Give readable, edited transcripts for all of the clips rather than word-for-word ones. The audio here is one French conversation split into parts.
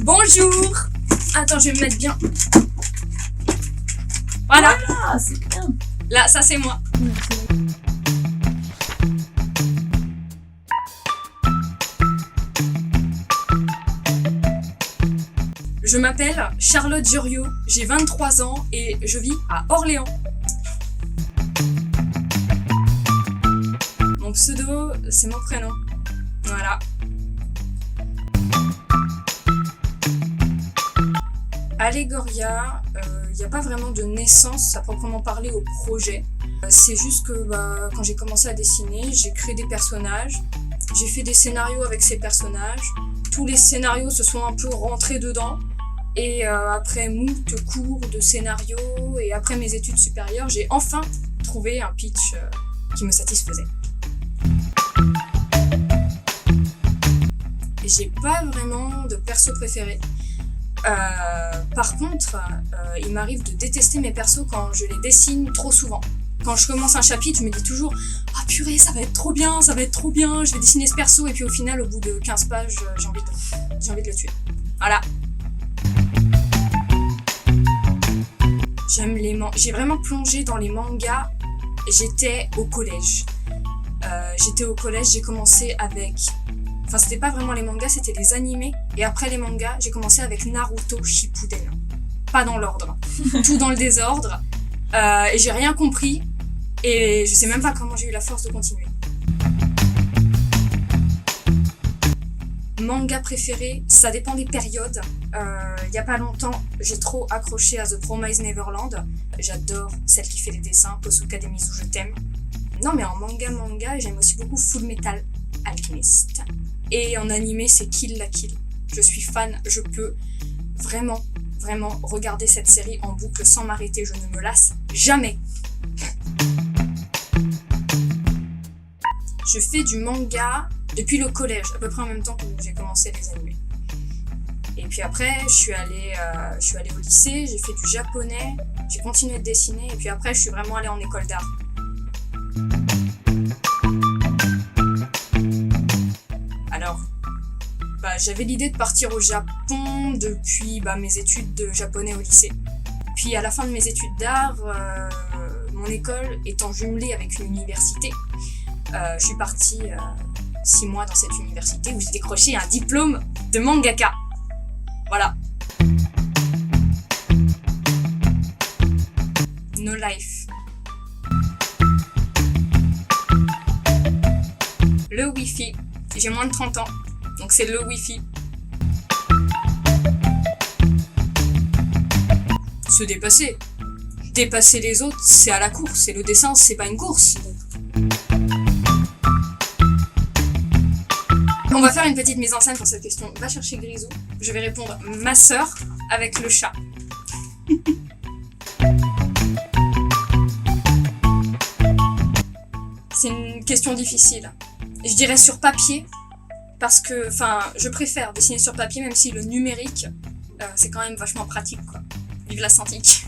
Bonjour. Attends, je vais me mettre bien. Voilà. Ah, c'est bien. Là, ça c'est moi. Je m'appelle Charlotte Juriot, j'ai 23 ans et je vis à Orléans. Mon pseudo, c'est mon prénom. Voilà. Allegoria, il n'y a pas vraiment de naissance à proprement parler au projet. C'est juste que quand j'ai commencé à dessiner, j'ai créé des personnages, j'ai fait des scénarios avec ces personnages. Tous les scénarios se sont un peu rentrés dedans. Et après moult cours de scénarios et après mes études supérieures, j'ai enfin trouvé un pitch qui me satisfaisait. Et j'ai pas vraiment de perso préféré. Par contre, il m'arrive de détester mes persos quand je les dessine trop souvent. Quand je commence un chapitre, je me dis toujours « Ah purée, ça va être trop bien, je vais dessiner ce perso » et puis au final, au bout de 15 pages, j'ai envie de le tuer. Voilà. J'ai vraiment plongé dans les mangas. J'étais au collège. J'ai commencé avec... Enfin, c'était pas vraiment les mangas, c'était les animés. Et après les mangas, j'ai commencé avec Naruto Shippuden. Pas dans l'ordre. Tout dans le désordre. Et j'ai rien compris. Et je sais même pas comment j'ai eu la force de continuer. Manga préféré, ça dépend des périodes. Il y a pas longtemps, j'ai trop accroché à The Promised Neverland. J'adore celle qui fait les dessins, Posuka Demisu, je t'aime. Non mais en manga, j'aime aussi beaucoup Full Metal Alchemist. Et en animé, c'est Kill la Kill. Je suis fan, je peux vraiment regarder cette série en boucle sans m'arrêter, je ne me lasse jamais. Je fais du manga depuis le collège, à peu près en même temps que j'ai commencé les animés. Et puis après, je suis allée au lycée, j'ai fait du japonais, j'ai continué de dessiner, et puis après, je suis vraiment allée en école d'art. Alors, j'avais l'idée de partir au Japon depuis mes études de japonais au lycée. Puis à la fin de mes études d'art, mon école étant jumelée avec une université, je suis partie 6 mois dans cette université où j'ai décroché un diplôme de mangaka. Voilà. No life. Le Wi-Fi. J'ai moins de 30 ans, donc c'est le Wi-Fi. Se dépasser. Dépasser les autres, c'est à la course. Et le dessin, c'est pas une course. On va faire une petite mise en scène pour cette question. Va chercher Grisou. Je vais répondre ma sœur avec le chat. C'est une question difficile. Je dirais sur papier, parce que, je préfère dessiner sur papier, même si le numérique, c'est quand même vachement pratique, quoi. Vive la Cintiq.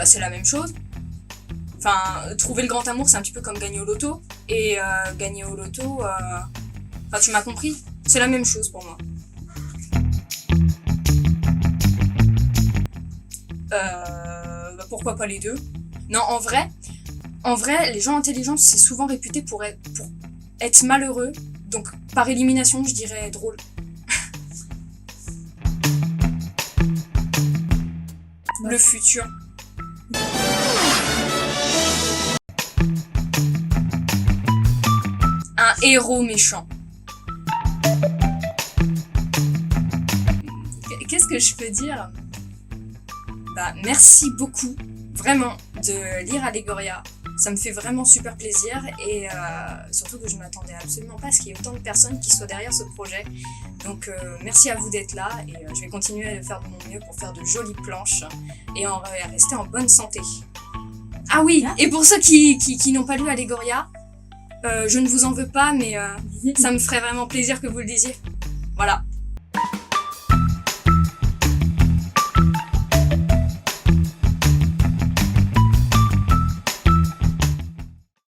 C'est la même chose. Trouver le grand amour, c'est un petit peu comme gagner au loto. Et gagner au loto, tu m'as compris, c'est la même chose pour moi. Pourquoi pas les deux? Non, en vrai, les gens intelligents, c'est souvent réputé pour être malheureux. Donc, par élimination, je dirais drôle. Le futur. Un héros méchant. Qu'est-ce que je peux dire? Merci beaucoup, vraiment, de lire Allegoria. Ça me fait vraiment super plaisir et surtout que je m'attendais absolument pas à ce qu'il y ait autant de personnes qui soient derrière ce projet. Donc merci à vous d'être là et je vais continuer à faire de mon mieux pour faire de jolies planches et rester en bonne santé. Ah oui, et pour ceux qui n'ont pas lu Allegoria, je ne vous en veux pas, mais ça me ferait vraiment plaisir que vous le disiez. Voilà.